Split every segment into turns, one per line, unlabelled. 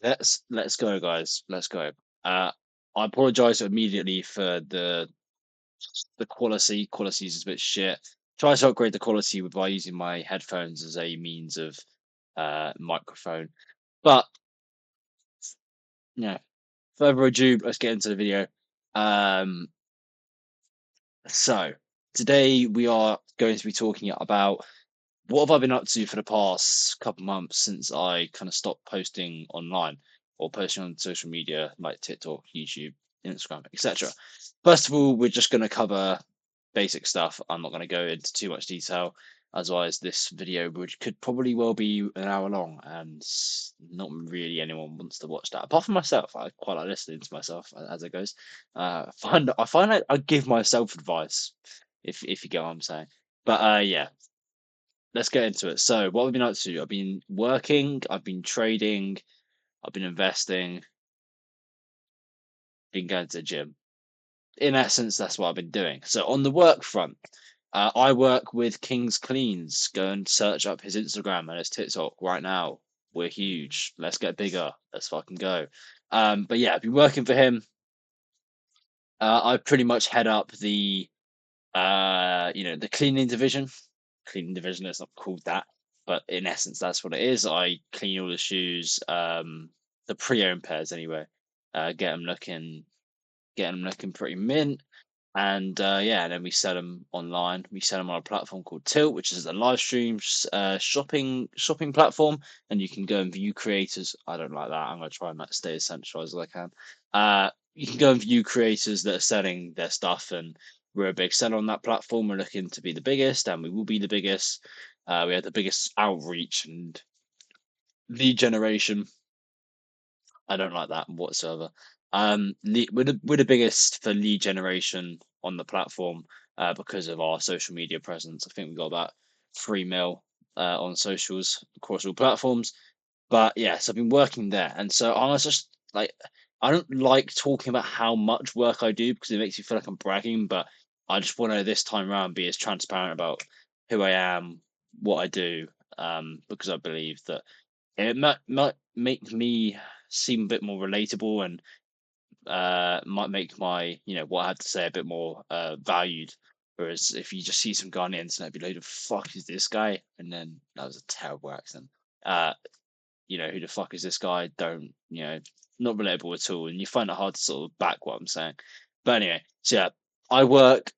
Let's go, guys. Let's go. Uh, I apologize immediately for the quality. Quality is a bit shit. Try to upgrade the quality by using my headphones as a means of microphone. But yeah, further ado, let's get into the video. Um, so today we are going to be talking about what have I been up to for the past couple months since I kind of stopped posting online or posting on social media like TikTok, YouTube, Instagram, etc. First of all, we're just going to cover basic stuff. I'm not going to go into too much detail. Otherwise, this video would could probably well be an hour long, and not really anyone wants to watch that. Apart from myself, I quite like listening to myself as it goes. I find I give myself advice if you get what I'm saying. But yeah, let's get into it. So, what have I been up to? I've been working, I've been trading, I've been investing, been going to the gym. In essence, that's what I've been doing. So, on the work front, I work with King's Cleans. Go and search up his Instagram and his TikTok right now. We're huge. Let's get bigger. Let's fucking go. But yeah, I've been working for him. I pretty much head up the cleaning division. Cleaning division is not called that, but in essence that's what it is. I clean all the shoes, the pre-owned pairs anyway. Get them looking pretty mint. And yeah, and then we sell them online. We sell them on a platform called Tilt, which is a live stream shopping platform, and you can go and view creators. I don't like that. I'm gonna try and stay as centralized as I can. You can go and view creators that are selling their stuff, and we're a big seller on that platform. We're looking to be the biggest, and we will be the biggest. We have the biggest outreach and lead generation. I don't like that whatsoever. We're the biggest for lead generation on the platform because of our social media presence. I think we got about 3 mil on socials across all platforms. But yes, I've been working there, and so I was just like, I don't like talking about how much work I do because it makes me feel like I'm bragging. But I just want to this time around be as transparent about who I am, what I do, because I believe that it might make me seem a bit more relatable and might make my what I had to say a bit more valued. Whereas if you just see some guy on the internet, be like, "Who the fuck is this guy?" And then that was a terrible accent. Uh, who the fuck is this guy? Don't not relatable at all, and you find it hard to sort of back what I'm saying. But anyway, so yeah, I work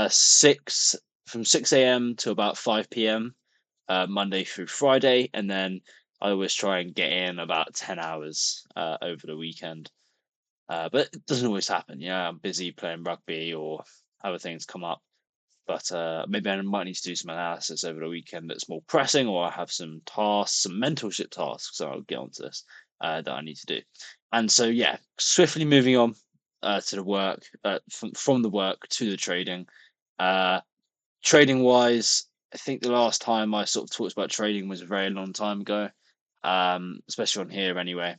six from 6 a.m. to about 5 p.m. Monday through Friday, and then I always try and get in about 10 hours over the weekend. But it doesn't always happen. I'm busy playing rugby or other things come up. But maybe I might need to do some analysis over the weekend that's more pressing, or I have some tasks, some mentorship tasks. So I'll get onto this that I need to do. And so, yeah, swiftly moving on to the work, from the work to the trading. Uh, Trading wise, I think the last time I sort of talked about trading was a very long time ago, especially on here anyway.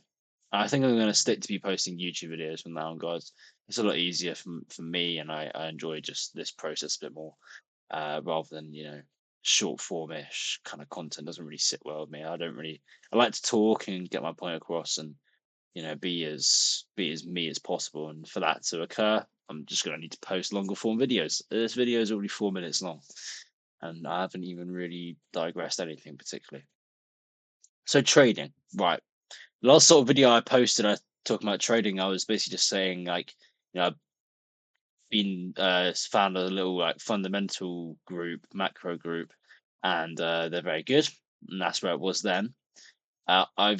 I think I'm going to stick to be posting YouTube videos from now on, guys. It's a lot easier for me, and I enjoy just this process a bit more, rather than short formish kind of content doesn't really sit well with me. I like to talk and get my point across, and be as me as possible. And for that to occur, I'm just going to need to post longer form videos. This video is already 4 minutes long, and I haven't even really digressed anything particularly. So trading, right? Last sort of video I posted, I talking about trading. I was basically just saying like, I've been found a little like fundamental group, macro group, and they're very good. And that's where it was then. I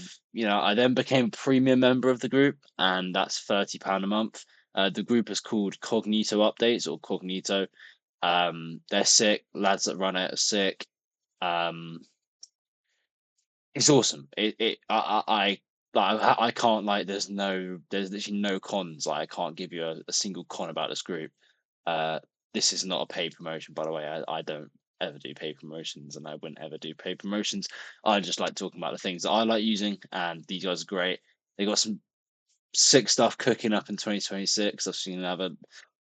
then became a premium member of the group, and that's £30 a month. The group is called Cognito Updates or Cognito. They're sick. Lads that run it are sick. Um, it's awesome. I can't like. There's literally no cons. Like I can't give you a single con about this group. Uh, this is not a paid promotion, by the way. I don't ever do paid promotions, and I wouldn't ever do paid promotions. I just like talking about the things that I like using, and these guys are great. They got some sick stuff cooking up in 2026. I've seen them have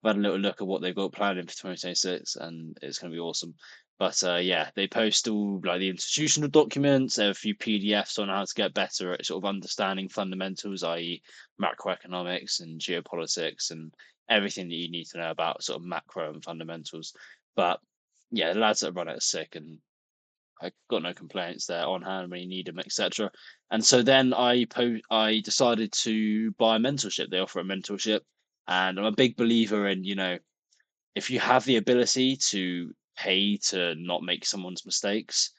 I've had a little look at what they've got planning for 2026, and it's going to be awesome. But yeah, they post all like the institutional documents. There are a few PDFs on how to get better at sort of understanding fundamentals, i.e., macroeconomics and geopolitics and everything that you need to know about sort of macro and fundamentals. But yeah, the lads that run it are sick, and I got no complaints. They're on hand when you need them, etc. And so then I decided to buy a mentorship. They offer a mentorship, and I'm a big believer in, if you have the ability to pay to not make someone's mistakes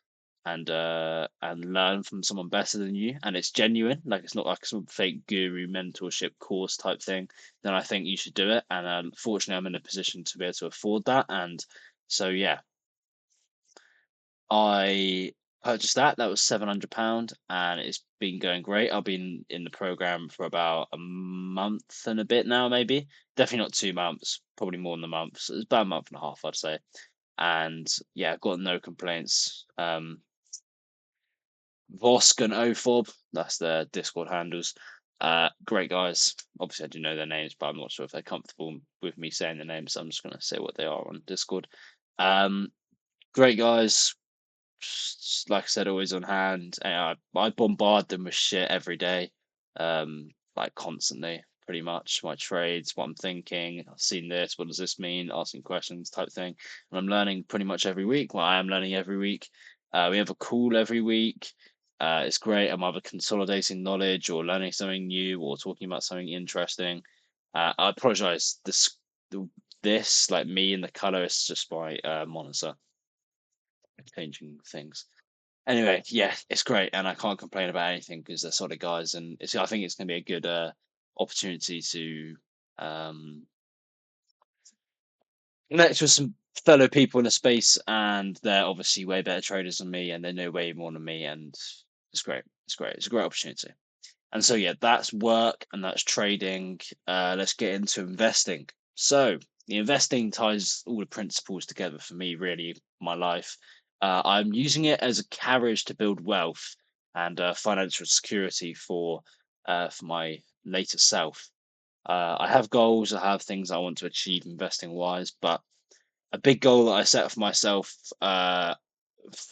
and learn from someone better than you, and it's genuine, like it's not like some fake guru mentorship course type thing, then I think you should do it. And fortunately, I'm in a position to be able to afford that, and so yeah, I purchased that. That was £700, and it's been going great. I've been in the program for about a month and a bit now, maybe. Definitely not 2 months, probably more than a month. So it's about a month and a half, I'd say. And yeah, I've got no complaints. Vosk and OFOB, that's their Discord handles. Great guys. Obviously, I do know their names, but I'm not sure if they're comfortable with me saying the names. So I'm just going to say what they are on Discord. Um, Great guys, like I said, always on hand. And I bombard them with shit every day, like constantly, pretty much. My trades, what I'm thinking. I've seen this. What does this mean? Asking questions, type thing. And I'm learning pretty much every week. Well, I am learning every week. We have a call every week. It's great. I'm either consolidating knowledge or learning something new or talking about something interesting. I apologize. This like me in the color is just my monitor changing things. Anyway, yeah, it's great, and I can't complain about anything because they're solid guys, and I think it's going to be a good opportunity to um, connect with some fellow people in the space, and they're obviously way better traders than me, and they know way more than me, and it's great. It's great. It's a great opportunity. And so yeah, that's work and that's trading. Let's get into investing. So the investing ties all the principles together for me, really, my life. I'm using it as a carriage to build wealth and financial security for my later self. I have goals, I have things I want to achieve investing wise, but a big goal that I set for myself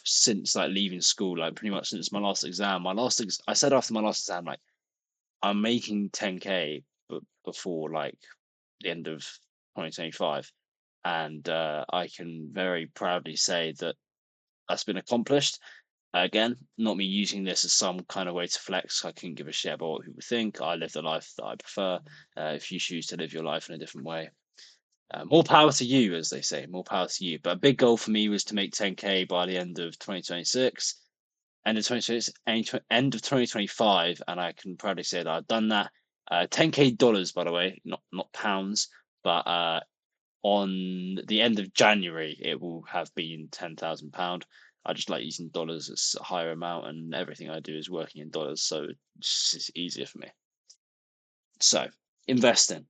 since like leaving school, like pretty much since my last exam. I said after my last exam, like I'm making 10K before like the end of 2025, and I can very proudly say that that's been accomplished. Again, not me using this as some kind of way to flex. I couldn't give a shit about what people think. I live the life that I prefer. If you choose to live your life in a different way, more power to you, as they say. More power to you. But a big goal for me was to make 10K by the end of 2026, end of 2026, end of 2025, and I can proudly say that I've done that. 10K dollars, by the way, not pounds, but on the end of January, it will have been £10,000. I just like using dollars; it's a higher amount, and everything I do is working in dollars, so it's just easier for me. So investing,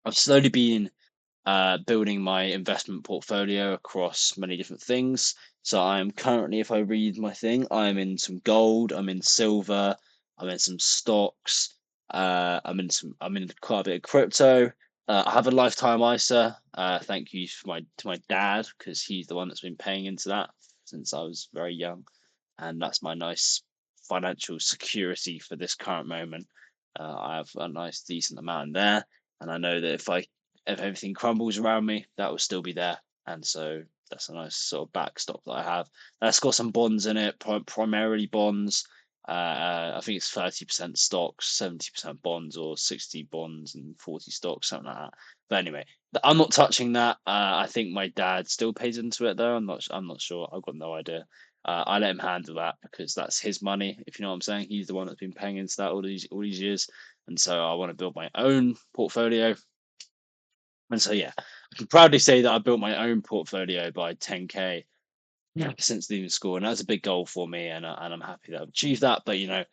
I've slowly been building my investment portfolio across many different things. So I am currently, if I read my thing, I am in some gold, I'm in silver, I'm in some stocks, I'm in quite a bit of crypto. I have a lifetime ISA. Thank you to my dad because he's the one that's been paying into that since I was very young, and that's my nice financial security for this current moment. I have a nice decent amount in there, and I know that if everything crumbles around me, that will still be there. And so that's a nice sort of backstop that I have. That's got some bonds in it, primarily bonds. I think it's 30% stocks, 70% bonds, or 60 bonds and 40 stocks, something like that. But anyway, I'm not touching that. I think my dad still pays into it though. I'm not sure. I've got no idea. I let him handle that because that's his money. If you know what I'm saying, he's the one that's been paying into that all these years, and so I want to build my own portfolio. And so, yeah, I can proudly say that I built my own portfolio by 10K since leaving school, and that's a big goal for me, and I'm happy that I've achieved that. But I'm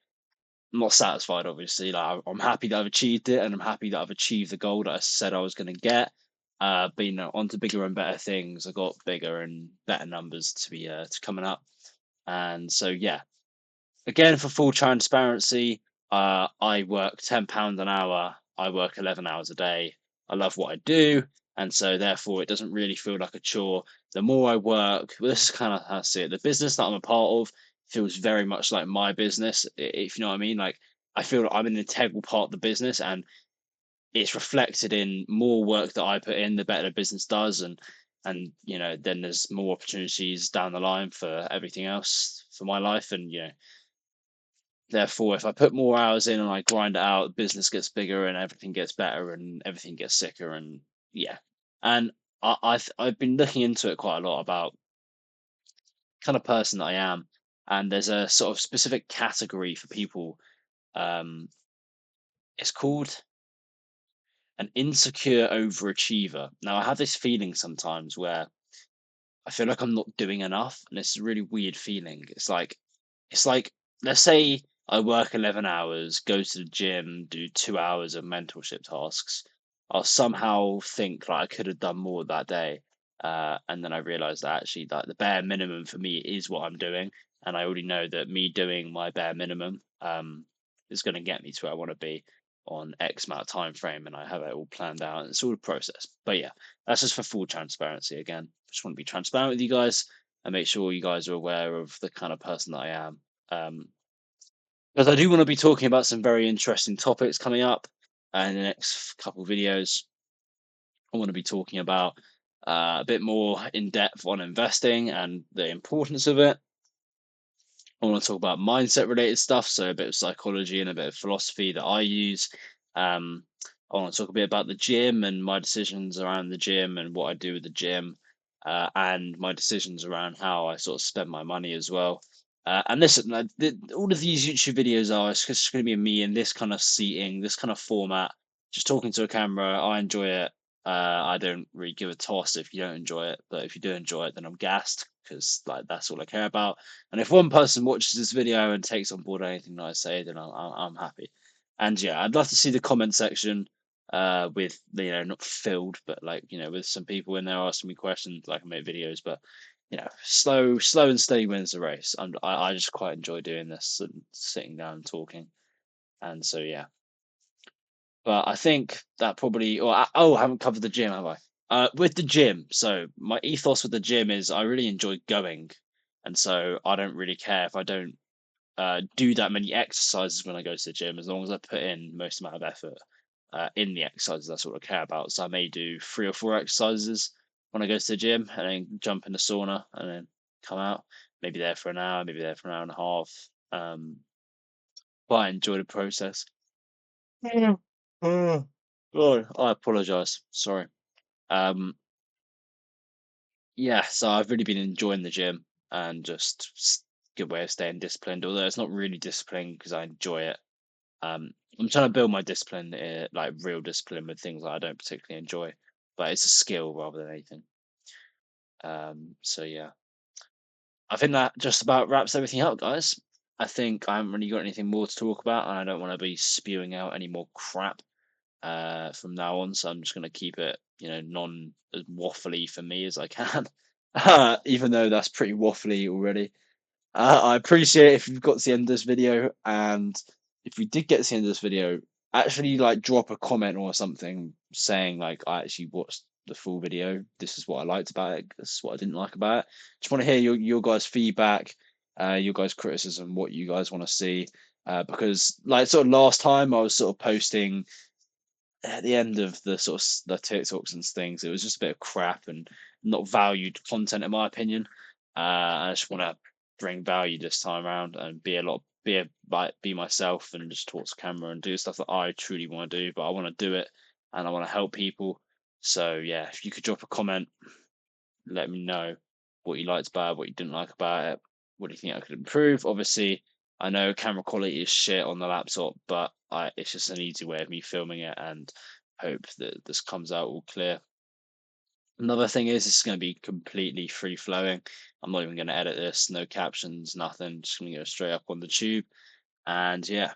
not satisfied, obviously. Like I'm happy that I've achieved it, and I'm happy that I've achieved the goal that I said I was going to get. But on to bigger and better things. I got bigger and better numbers to be to coming up, and so yeah. Again, for full transparency, I work £10 an hour. I work 11 hours a day. I love what I do, and so therefore it doesn't really feel like a chore. The more I work, well, this is kind of how I see it. The business that I'm a part of feels very much like my business, if you know what I mean. Like I feel like I'm an integral part of the business, and it's reflected in more work that I put in, the better the business does, and then there's more opportunities down the line for everything else for my life, and therefore if I put more hours in and I grind it out, the business gets bigger and everything gets better and everything gets sicker, and yeah, and I've been looking into it quite a lot about kind of person that I am, and there's a sort of specific category for people. Um, it's called an insecure overachiever. Now, I have this feeling sometimes where I feel like I'm not doing enough, and it's a really weird feeling. It's like let's say I work 11 hours, go to the gym, do 2 hours of mentorship tasks. I'll somehow think like I could have done more that day, and then I realize that actually like the bare minimum for me is what I'm doing, and I already know that me doing my bare minimum is going to get me to where I want to be on X amount of time frame, and I have it all planned out. And it's all a process. But yeah, that's just for full transparency. Again, just want to be transparent with you guys and make sure you guys are aware of the kind of person that I am. Um, because I do want to be talking about some very interesting topics coming up in the next couple of videos. I want to be talking about a bit more in depth on investing and the importance of it. I want to talk about mindset related stuff, so a bit of psychology and a bit of philosophy that I use. Um, I want to talk a bit about the gym and my decisions around the gym and what I do with the gym, and my decisions around how I sort of spend my money as well. And listen, all of these YouTube videos are it's just going to be me in this kind of seating, this kind of format, just talking to a camera. I enjoy it. I don't really give a toss if you don't enjoy it, but if you do enjoy it, then I'm gassed because like that's all I care about. And if one person watches this video and takes on board anything that I say, then I'm happy. And yeah, I'd love to see the comment section with not filled, but like with some people in there asking me questions. Like I make videos, but slow and steady wins the race. I just quite enjoy doing this and sitting down and talking. And so yeah, but I think that probably. Oh, I haven't covered the gym, have I? With the gym, so my ethos with the gym is I really enjoy going, and so I don't really care if I don't do that many exercises when I go to the gym, as long as I put in most amount of effort in the exercises. That's what I care about. So I may do 3 or 4 exercises when I go to the gym, and then jump in the sauna, and then come out. Maybe there for an hour, maybe there for an hour and a half. But I enjoy the process. Mm. God, I apologize. Sorry. Um, yeah, so I've really been enjoying the gym and just good way of staying disciplined. Although it's not really disciplined because I enjoy it. I'm trying to build my discipline, like real discipline with things that I don't particularly enjoy, but it's a skill rather than anything. So yeah, I think that just about wraps everything up, guys. I think I haven't really got anything more to talk about, and I don't want to be spewing out any more crap from now on. So I'm just going to keep it, non as waffly for me as I can, even though that's pretty waffly already. I appreciate if you've got to the end of this video, and if you did get to the end of this video, actually like drop a comment or something saying like I actually watched the full video. This is what I liked about it. This is what I didn't like about it. Just want to hear your guys' feedback, your guys' criticism, what you guys want to see. Because like sort of last time I was sort of posting at the end of the sort of the TikToks and things, it was just a bit of crap and not valued content in my opinion. I just want to bring value this time around and be myself and just talk to camera and do stuff that I truly want to do, but I want to do it and I want to help people. So yeah, if you could drop a comment, let me know what you liked about it, what you didn't like about it, what do you think I could improve. Obviously, I know camera quality is shit on the laptop, but it's just an easy way of me filming it, and hope that this comes out all clear. Another thing is it's going to be completely free flowing. I'm not even going to edit this, no captions, nothing. Just going to go straight up on the tube. And yeah,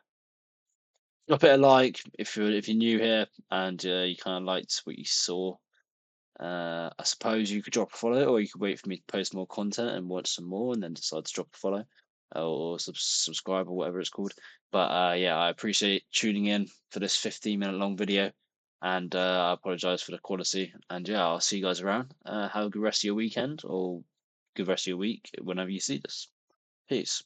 drop it a like if you're new here and you kind of liked what you saw. I suppose you could drop a follow, or you could wait for me to post more content and watch some more, and then decide to drop a follow or subscribe or whatever it's called. But yeah, I appreciate tuning in for this 15-minute long video. And I apologize for the quality. And yeah, I'll see you guys around. Have a good rest of your weekend or good rest of your week whenever you see this. Peace.